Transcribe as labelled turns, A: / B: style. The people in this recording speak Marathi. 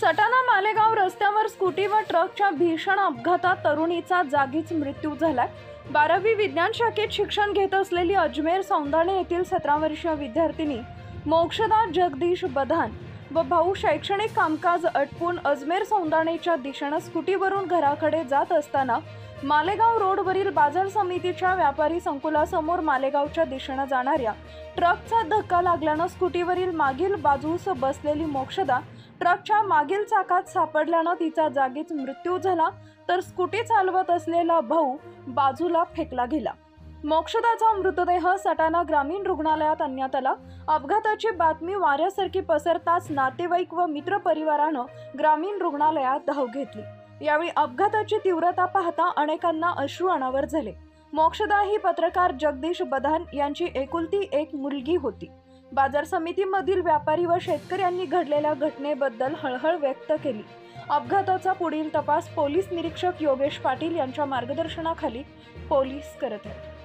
A: सटाणा मालेगाव रस्त्यावर स्कूटी व ट्रकच्या भीषण अपघातात तरुणीचा जागीच मृत्यू झालाय। 12वी विज्ञान शाखेत शिक्षण घेत असलेली अजमेर सौंदाणे येथील 17 वर्षीय विद्यार्थिनी मोक्षदा जगदीश बधान व भाऊ शैक्षणिक कामकाज आटपून अजमेर सौंदाणेच्या दिशेने स्कूटीवरून घराकडे जात असताना मालेगाव रोडवरील बाजार समितीच्या व्यापारी संकुलासमोर मालेगावच्या दिशेने जाणाऱ्या ट्रकचा धक्का लागल्याने स्कूटीवरील मागील बाजूस बसलेली मोक्षदा ट्रकच्या मागील चाकात सापडल्याने तिचा जागीच मृत्यू झाला, तर स्कूटी चालवत असलेला भाऊ बाजूला फेकला गेला। मोक्षदाचा मृतदेह सटाणा ग्रामीण रुग्णालयात आणण्यात आला। अपघाताची बातमी वाऱ्यासारखी पसरताच नातेवाईक व मित्र परिवाराने ग्रामीण रुग्णालयात धाव घेतली। यावेळी अपघाताची तीव्रता पाहता अनेकांना अश्रू अनावर झाले। मोक्षदा ही पत्रकार जगदीश बधान यांची एकुलती एक मुलगी होती। बाजार समितीमधील व्यापारी व शेतकऱ्यांनी घडलेल्या घटनेबद्दल हळहळ व्यक्त केली। अपघाताचा पुढील तपास पोलीस निरीक्षक योगेश पाटील यांच्या मार्गदर्शनाखाली पोलीस करत आहेत।